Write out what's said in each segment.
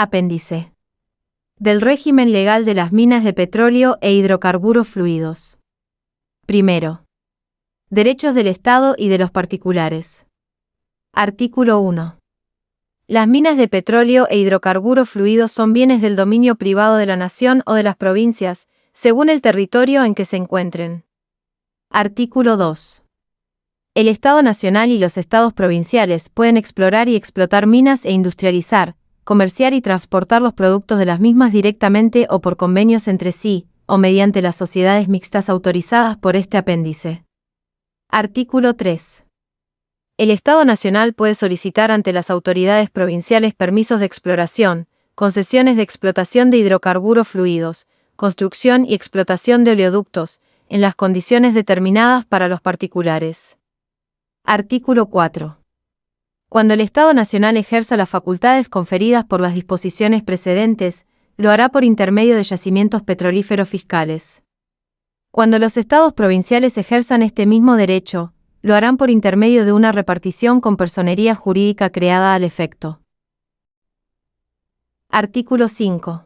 Apéndice. Del régimen legal de las minas de petróleo e hidrocarburos fluidos. Primero. Derechos del Estado y de los particulares. Artículo 1. Las minas de petróleo e hidrocarburos fluidos son bienes del dominio privado de la nación o de las provincias, según el territorio en que se encuentren. Artículo 2. El Estado Nacional y los Estados provinciales pueden explorar y explotar minas e industrializar, comerciar y transportar los productos de las mismas directamente o por convenios entre sí, o mediante las sociedades mixtas autorizadas por este apéndice. Artículo 3. El Estado Nacional puede solicitar ante las autoridades provinciales permisos de exploración, concesiones de explotación de hidrocarburos fluidos, construcción y explotación de oleoductos, en las condiciones determinadas para los particulares. Artículo 4. Cuando el Estado Nacional ejerza las facultades conferidas por las disposiciones precedentes, lo hará por intermedio de yacimientos petrolíferos fiscales. Cuando los Estados provinciales ejerzan este mismo derecho, lo harán por intermedio de una repartición con personería jurídica creada al efecto. Artículo 5.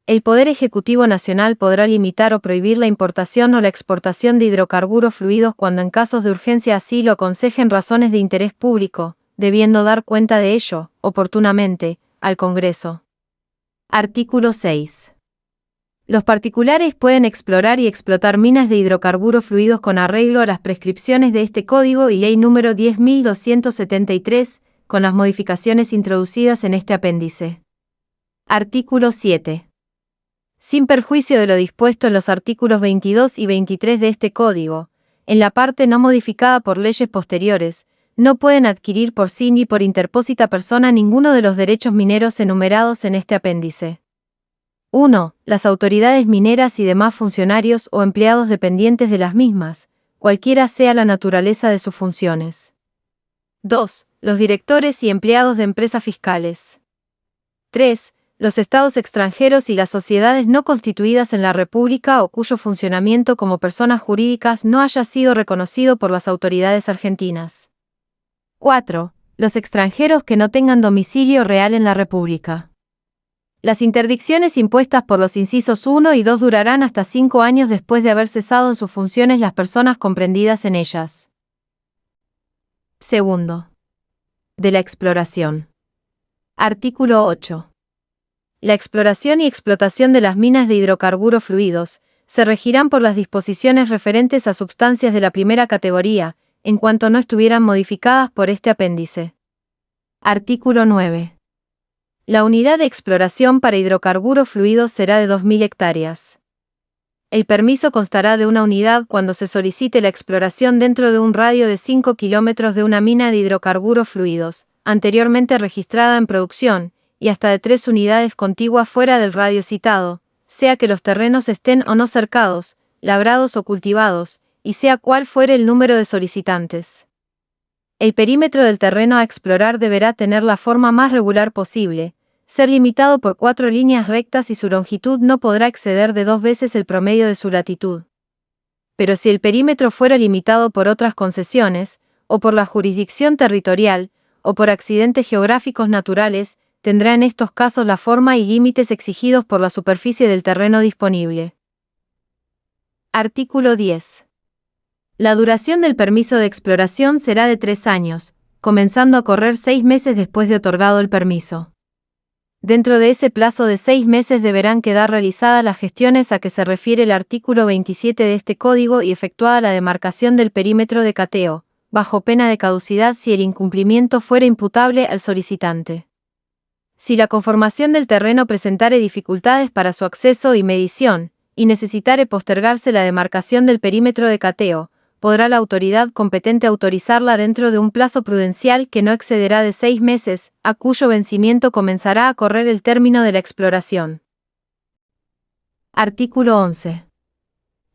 El Poder Ejecutivo Nacional podrá limitar o prohibir la importación o la exportación de hidrocarburos fluidos cuando en casos de urgencia así lo aconsejen razones de interés público, debiendo dar cuenta de ello, oportunamente, al Congreso. Artículo 6. Los particulares pueden explorar y explotar minas de hidrocarburos fluidos con arreglo a las prescripciones de este Código y Ley número 10.273, con las modificaciones introducidas en este apéndice. Artículo 7. Sin perjuicio de lo dispuesto en los artículos 22 y 23 de este Código, en la parte no modificada por leyes posteriores, no pueden adquirir por sí ni por interpósita persona ninguno de los derechos mineros enumerados en este apéndice. 1. Las autoridades mineras y demás funcionarios o empleados dependientes de las mismas, cualquiera sea la naturaleza de sus funciones. 2. Los directores y empleados de empresas fiscales. 3. Los estados extranjeros y las sociedades no constituidas en la República o cuyo funcionamiento como personas jurídicas no haya sido reconocido por las autoridades argentinas. 4. Los extranjeros que no tengan domicilio real en la República. Las interdicciones impuestas por los incisos 1 y 2 durarán hasta 5 años después de haber cesado en sus funciones las personas comprendidas en ellas. Segundo. De la exploración. Artículo 8. La exploración y explotación de las minas de hidrocarburos fluidos se regirán por las disposiciones referentes a sustancias de la primera categoría, en cuanto no estuvieran modificadas por este apéndice. Artículo 9. La unidad de exploración para hidrocarburos fluidos será de 2.000 hectáreas. El permiso constará de una unidad cuando se solicite la exploración dentro de un radio de 5 kilómetros de una mina de hidrocarburos fluidos, anteriormente registrada en producción, y hasta de 3 unidades contiguas fuera del radio citado, sea que los terrenos estén o no cercados, labrados o cultivados, y sea cual fuere el número de solicitantes. El perímetro del terreno a explorar deberá tener la forma más regular posible, ser limitado por 4 líneas rectas y su longitud no podrá exceder de 2 veces el promedio de su latitud. Pero si el perímetro fuera limitado por otras concesiones, o por la jurisdicción territorial, o por accidentes geográficos naturales, tendrá en estos casos la forma y límites exigidos por la superficie del terreno disponible. Artículo 10. La duración del permiso de exploración será de 3 años, comenzando a correr 6 meses después de otorgado el permiso. Dentro de ese plazo de 6 meses deberán quedar realizadas las gestiones a que se refiere el artículo 27 de este Código y efectuada la demarcación del perímetro de cateo, bajo pena de caducidad si el incumplimiento fuera imputable al solicitante. Si la conformación del terreno presentare dificultades para su acceso y medición, y necesitare postergarse la demarcación del perímetro de cateo, podrá la autoridad competente autorizarla dentro de un plazo prudencial que no excederá de 6 meses, a cuyo vencimiento comenzará a correr el término de la exploración. Artículo 11.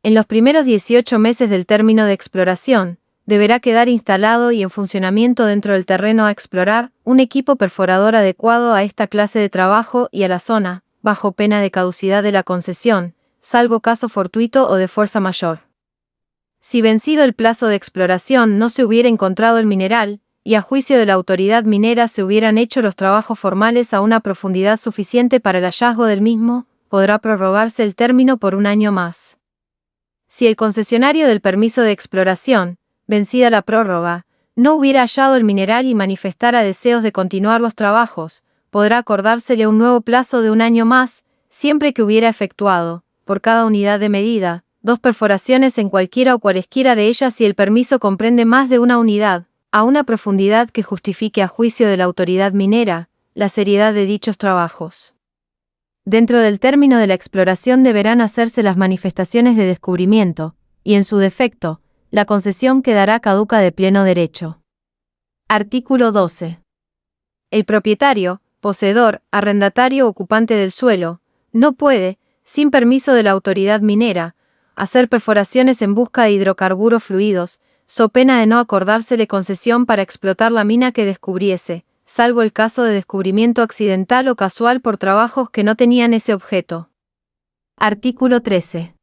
En los primeros 18 meses del término de exploración, deberá quedar instalado y en funcionamiento dentro del terreno a explorar un equipo perforador adecuado a esta clase de trabajo y a la zona, bajo pena de caducidad de la concesión, salvo caso fortuito o de fuerza mayor. Si vencido el plazo de exploración no se hubiera encontrado el mineral, y a juicio de la autoridad minera se hubieran hecho los trabajos formales a una profundidad suficiente para el hallazgo del mismo, podrá prorrogarse el término por un año más. Si el concesionario del permiso de exploración, vencida la prórroga, no hubiera hallado el mineral y manifestara deseos de continuar los trabajos, podrá acordársele un nuevo plazo de un año más, siempre que hubiera efectuado, por cada unidad de medida, 2 perforaciones en cualquiera o cualesquiera de ellas si el permiso comprende más de una unidad, a una profundidad que justifique a juicio de la autoridad minera, la seriedad de dichos trabajos. Dentro del término de la exploración deberán hacerse las manifestaciones de descubrimiento, y en su defecto, la concesión quedará caduca de pleno derecho. Artículo 12. El propietario, poseedor, arrendatario o ocupante del suelo, no puede, sin permiso de la autoridad minera, hacer perforaciones en busca de hidrocarburos fluidos, so pena de no acordársele concesión para explotar la mina que descubriese, salvo el caso de descubrimiento accidental o casual por trabajos que no tenían ese objeto. Artículo 13.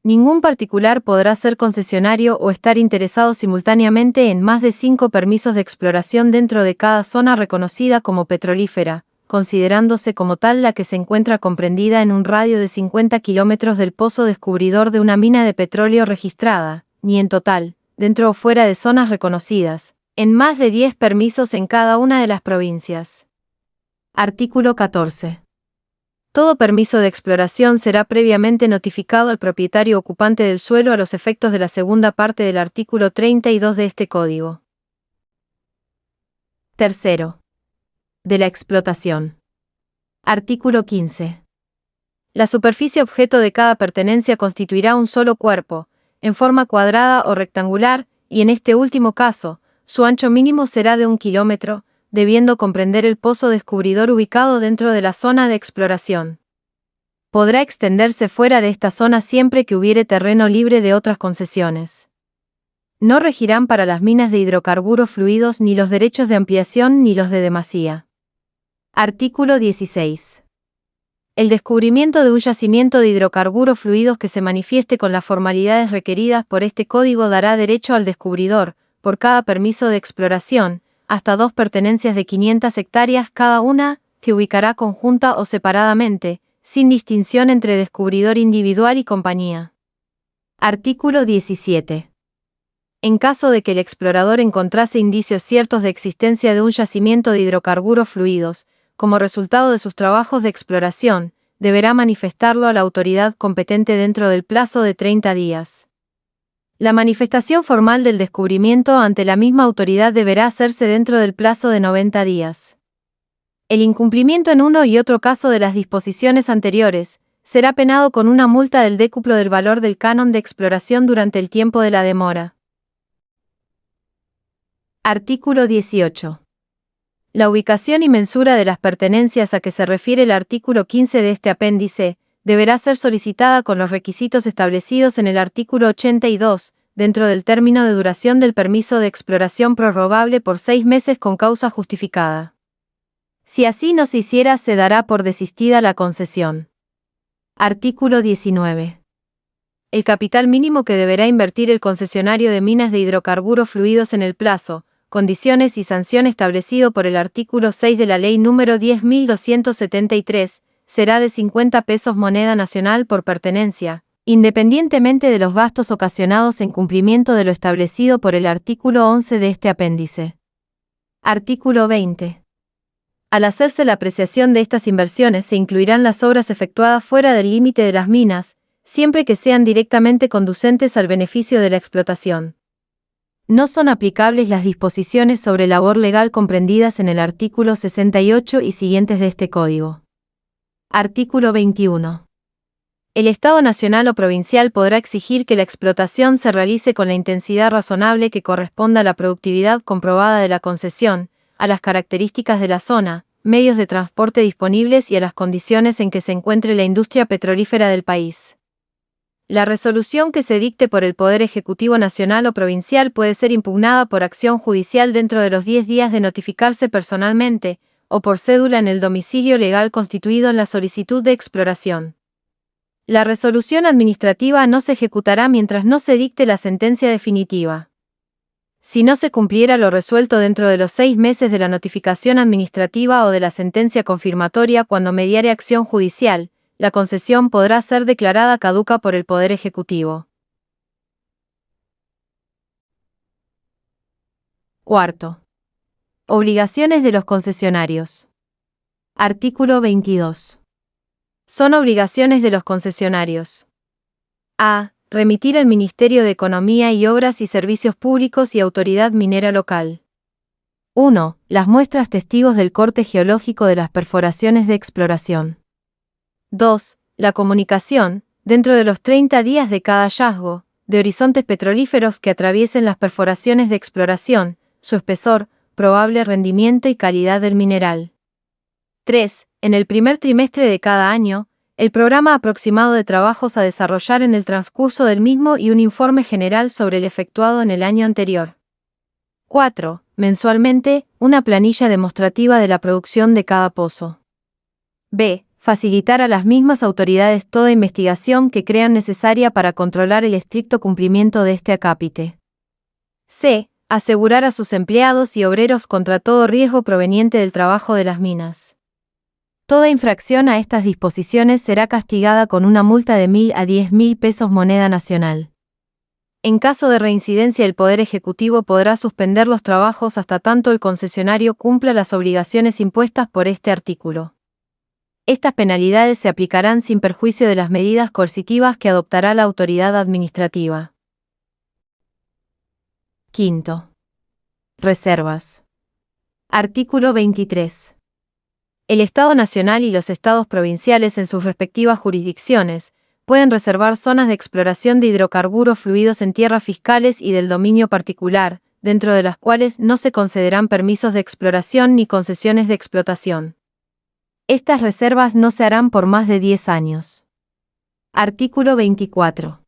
Ningún particular podrá ser concesionario o estar interesado simultáneamente en más de 5 permisos de exploración dentro de cada zona reconocida como petrolífera, considerándose como tal la que se encuentra comprendida en un radio de 50 kilómetros del pozo descubridor de una mina de petróleo registrada, ni en total, dentro o fuera de zonas reconocidas, en más de 10 permisos en cada una de las provincias. Artículo 14. Todo permiso de exploración será previamente notificado al propietario ocupante del suelo a los efectos de la segunda parte del artículo 32 de este Código. Tercero. De la explotación. Artículo 15. La superficie objeto de cada pertenencia constituirá un solo cuerpo, en forma cuadrada o rectangular, y en este último caso, su ancho mínimo será de 1 kilómetro, debiendo comprender el pozo descubridor ubicado dentro de la zona de exploración. Podrá extenderse fuera de esta zona siempre que hubiere terreno libre de otras concesiones. No regirán para las minas de hidrocarburos fluidos ni los derechos de ampliación ni los de demasía. Artículo 16. El descubrimiento de un yacimiento de hidrocarburos fluidos que se manifieste con las formalidades requeridas por este Código dará derecho al descubridor, por cada permiso de exploración, hasta 2 pertenencias de 500 hectáreas cada una, que ubicará conjunta o separadamente, sin distinción entre descubridor individual y compañía. Artículo 17. En caso de que el explorador encontrase indicios ciertos de existencia de un yacimiento de hidrocarburos fluidos, como resultado de sus trabajos de exploración, deberá manifestarlo a la autoridad competente dentro del plazo de 30 días. La manifestación formal del descubrimiento ante la misma autoridad deberá hacerse dentro del plazo de 90 días. El incumplimiento en uno y otro caso de las disposiciones anteriores será penado con una multa del décuplo del valor del canon de exploración durante el tiempo de la demora. Artículo 18. La ubicación y mensura de las pertenencias a que se refiere el artículo 15 de este apéndice deberá ser solicitada con los requisitos establecidos en el artículo 82, dentro del término de duración del permiso de exploración prorrogable por 6 meses con causa justificada. Si así no se hiciera, se dará por desistida la concesión. Artículo 19. El capital mínimo que deberá invertir el concesionario de minas de hidrocarburos fluidos en el plazo, condiciones y sanción establecido por el artículo 6 de la Ley número 10.273, será de 50 pesos moneda nacional por pertenencia, independientemente de los gastos ocasionados en cumplimiento de lo establecido por el artículo 11 de este apéndice. Artículo 20. Al hacerse la apreciación de estas inversiones se incluirán las obras efectuadas fuera del límite de las minas, siempre que sean directamente conducentes al beneficio de la explotación. No son aplicables las disposiciones sobre labor legal comprendidas en el artículo 68 y siguientes de este Código. Artículo 21. El Estado nacional o provincial podrá exigir que la explotación se realice con la intensidad razonable que corresponda a la productividad comprobada de la concesión, a las características de la zona, medios de transporte disponibles y a las condiciones en que se encuentre la industria petrolífera del país. La resolución que se dicte por el Poder Ejecutivo Nacional o Provincial puede ser impugnada por acción judicial dentro de los 10 días de notificarse personalmente, o por cédula en el domicilio legal constituido en la solicitud de exploración. La resolución administrativa no se ejecutará mientras no se dicte la sentencia definitiva. Si no se cumpliera lo resuelto dentro de los 6 meses de la notificación administrativa o de la sentencia confirmatoria cuando mediare acción judicial, la concesión podrá ser declarada caduca por el Poder Ejecutivo. Cuarto. Obligaciones de los concesionarios. Artículo 22. Son obligaciones de los concesionarios. A. Remitir al Ministerio de Economía y Obras y Servicios Públicos y Autoridad Minera Local. 1. Las muestras testigos del corte geológico de las perforaciones de exploración. 2. La comunicación, dentro de los 30 días de cada hallazgo, de horizontes petrolíferos que atraviesen las perforaciones de exploración, su espesor, probable rendimiento y calidad del mineral. 3. En el primer trimestre de cada año, el programa aproximado de trabajos a desarrollar en el transcurso del mismo y un informe general sobre el efectuado en el año anterior. 4. Mensualmente, una planilla demostrativa de la producción de cada pozo. B. Facilitar a las mismas autoridades toda investigación que crean necesaria para controlar el estricto cumplimiento de este acápite. C. Asegurar a sus empleados y obreros contra todo riesgo proveniente del trabajo de las minas. Toda infracción a estas disposiciones será castigada con una multa de 1.000 a 10.000 pesos moneda nacional. En caso de reincidencia, el Poder Ejecutivo podrá suspender los trabajos hasta tanto el concesionario cumpla las obligaciones impuestas por este artículo. Estas penalidades se aplicarán sin perjuicio de las medidas coercitivas que adoptará la autoridad administrativa. Quinto. Reservas. Artículo 23. El Estado Nacional y los Estados provinciales en sus respectivas jurisdicciones pueden reservar zonas de exploración de hidrocarburos fluidos en tierras fiscales y del dominio particular, dentro de las cuales no se concederán permisos de exploración ni concesiones de explotación. Estas reservas no se harán por más de 10 años. Artículo 24.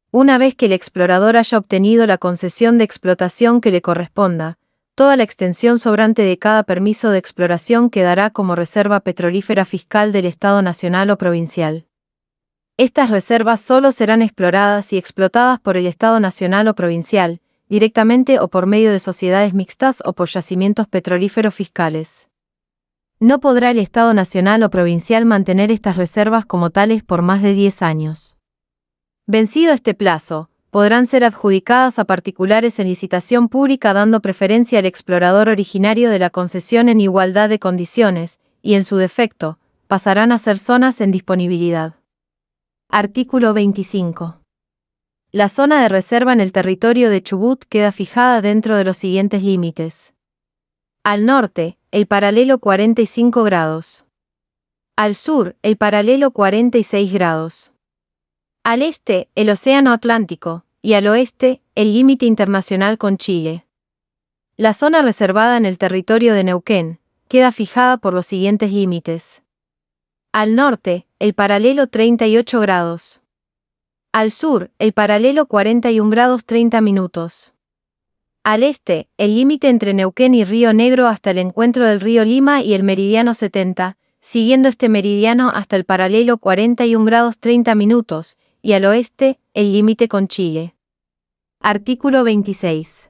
Una vez que el explorador haya obtenido la concesión de explotación que le corresponda, toda la extensión sobrante de cada permiso de exploración quedará como reserva petrolífera fiscal del Estado Nacional o provincial. Estas reservas solo serán exploradas y explotadas por el Estado Nacional o provincial, directamente o por medio de sociedades mixtas o por yacimientos petrolíferos fiscales. No podrá el Estado Nacional o provincial mantener estas reservas como tales por más de 10 años. Vencido este plazo, podrán ser adjudicadas a particulares en licitación pública dando preferencia al explorador originario de la concesión en igualdad de condiciones, y en su defecto, pasarán a ser zonas en disponibilidad. Artículo 25. La zona de reserva en el territorio de Chubut queda fijada dentro de los siguientes límites. Al norte, el paralelo 45 grados. Al sur, el paralelo 46 grados. Al este, el Océano Atlántico, y al oeste, el límite internacional con Chile. La zona reservada en el territorio de Neuquén queda fijada por los siguientes límites. Al norte, el paralelo 38 grados. Al sur, el paralelo 41 grados 30 minutos. Al este, el límite entre Neuquén y Río Negro hasta el encuentro del río Lima y el meridiano 70, siguiendo este meridiano hasta el paralelo 41 grados 30 minutos, y al oeste, el límite con Chile. Artículo 26.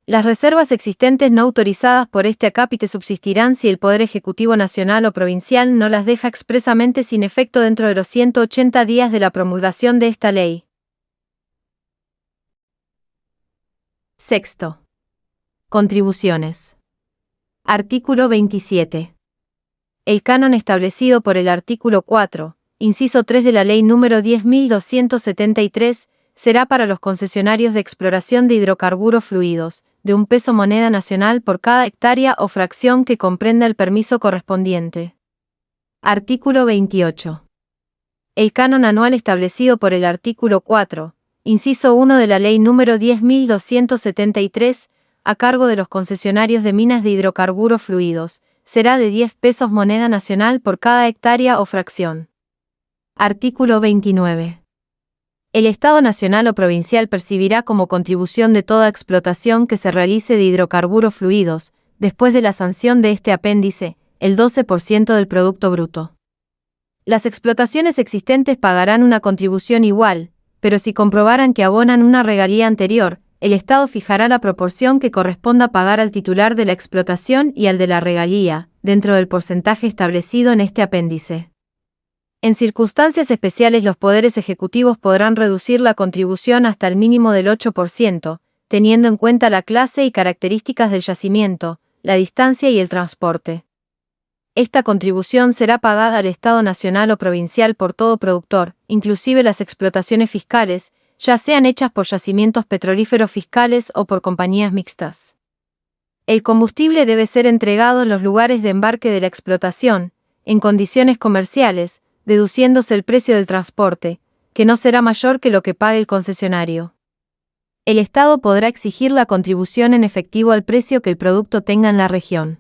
Las reservas existentes no autorizadas por este acápite subsistirán si el Poder Ejecutivo Nacional o Provincial no las deja expresamente sin efecto dentro de los 180 días de la promulgación de esta ley. Sexto. Contribuciones. Artículo 27. El canon establecido por el artículo 4, inciso 3 de la Ley número 10.273, será para los concesionarios de exploración de hidrocarburos fluidos, de 1 peso moneda nacional por cada hectárea o fracción que comprenda el permiso correspondiente. Artículo 28. El canon anual establecido por el artículo 4, inciso 1 de la Ley número 10.273, a cargo de los concesionarios de minas de hidrocarburos fluidos, será de 10 pesos moneda nacional por cada hectárea o fracción. Artículo 29. El Estado Nacional o Provincial percibirá como contribución de toda explotación que se realice de hidrocarburos fluidos, después de la sanción de este apéndice, el 12% del Producto Bruto. Las explotaciones existentes pagarán una contribución igual, pero si comprobaran que abonan una regalía anterior, el Estado fijará la proporción que corresponda pagar al titular de la explotación y al de la regalía, dentro del porcentaje establecido en este apéndice. En circunstancias especiales los poderes ejecutivos podrán reducir la contribución hasta el mínimo del 8%, teniendo en cuenta la clase y características del yacimiento, la distancia y el transporte. Esta contribución será pagada al Estado nacional o provincial por todo productor, inclusive las explotaciones fiscales, ya sean hechas por yacimientos petrolíferos fiscales o por compañías mixtas. El combustible debe ser entregado en los lugares de embarque de la explotación, en condiciones comerciales, deduciéndose el precio del transporte, que no será mayor que lo que pague el concesionario. El Estado podrá exigir la contribución en efectivo al precio que el producto tenga en la región.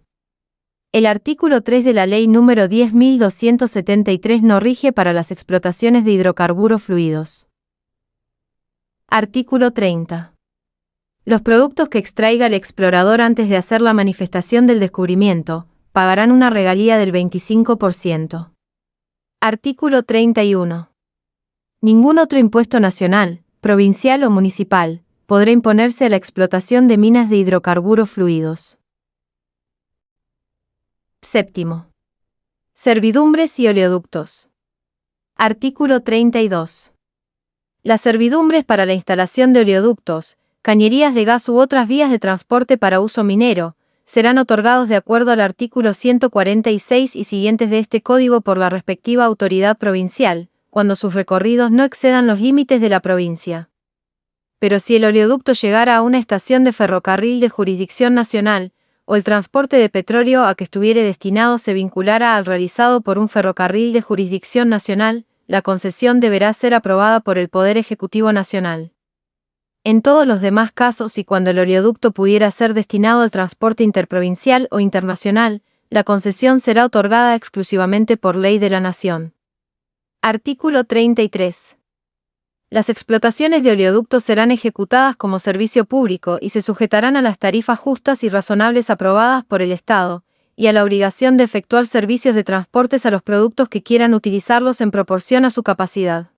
El artículo 3 de la Ley número 10.273 no rige para las explotaciones de hidrocarburos fluidos. Artículo 30. Los productos que extraiga el explorador antes de hacer la manifestación del descubrimiento, pagarán una regalía del 25%. Artículo 31. Ningún otro impuesto nacional, provincial o municipal, podrá imponerse a la explotación de minas de hidrocarburos fluidos. Séptimo. Servidumbres y oleoductos. Artículo 32. Las servidumbres para la instalación de oleoductos, cañerías de gas u otras vías de transporte para uso minero, serán otorgados de acuerdo al artículo 146 y siguientes de este Código por la respectiva autoridad provincial, cuando sus recorridos no excedan los límites de la provincia. Pero si el oleoducto llegara a una estación de ferrocarril de jurisdicción nacional, o el transporte de petróleo a que estuviere destinado se vinculara al realizado por un ferrocarril de jurisdicción nacional, la concesión deberá ser aprobada por el Poder Ejecutivo Nacional. En todos los demás casos y cuando el oleoducto pudiera ser destinado al transporte interprovincial o internacional, la concesión será otorgada exclusivamente por ley de la Nación. Artículo 33. Las explotaciones de oleoductos serán ejecutadas como servicio público y se sujetarán a las tarifas justas y razonables aprobadas por el Estado, y a la obligación de efectuar servicios de transportes a los productos que quieran utilizarlos en proporción a su capacidad.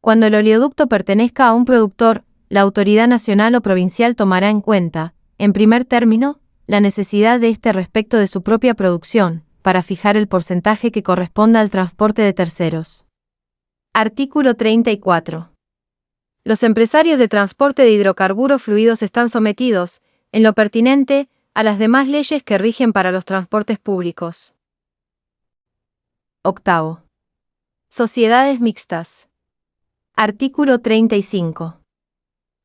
Cuando el oleoducto pertenezca a un productor, la autoridad nacional o provincial tomará en cuenta, en primer término, la necesidad de éste respecto de su propia producción, para fijar el porcentaje que corresponda al transporte de terceros. Artículo 34. Los empresarios de transporte de hidrocarburos fluidos están sometidos, en lo pertinente, a las demás leyes que rigen para los transportes públicos. Octavo. Sociedades mixtas. Artículo 35.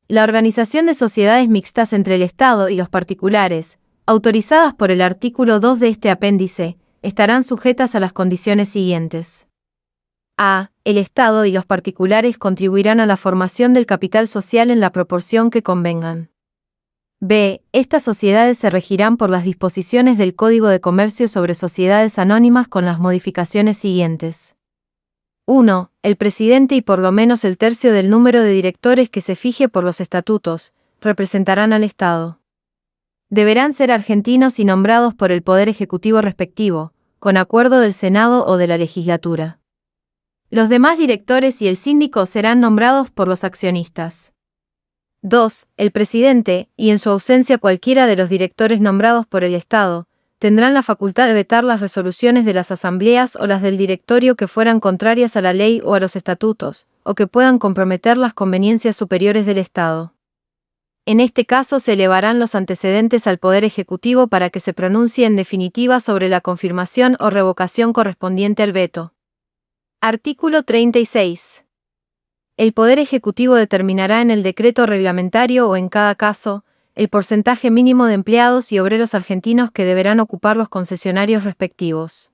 La organización de sociedades mixtas entre el Estado y los particulares, autorizadas por el artículo 2 de este apéndice, estarán sujetas a las condiciones siguientes. A. El Estado y los particulares contribuirán a la formación del capital social en la proporción que convengan. B. Estas sociedades se regirán por las disposiciones del Código de Comercio sobre sociedades anónimas con las modificaciones siguientes. 1. El presidente y por lo menos el tercio del número de directores que se fije por los estatutos, representarán al Estado. Deberán ser argentinos y nombrados por el Poder Ejecutivo respectivo, con acuerdo del Senado o de la Legislatura. Los demás directores y el síndico serán nombrados por los accionistas. 2. El presidente, y en su ausencia cualquiera de los directores nombrados por el Estado, tendrán la facultad de vetar las resoluciones de las asambleas o las del directorio que fueran contrarias a la ley o a los estatutos, o que puedan comprometer las conveniencias superiores del Estado. En este caso se elevarán los antecedentes al Poder Ejecutivo para que se pronuncie en definitiva sobre la confirmación o revocación correspondiente al veto. Artículo 36. El Poder Ejecutivo determinará en el decreto reglamentario o en cada caso, el porcentaje mínimo de empleados y obreros argentinos que deberán ocupar los concesionarios respectivos.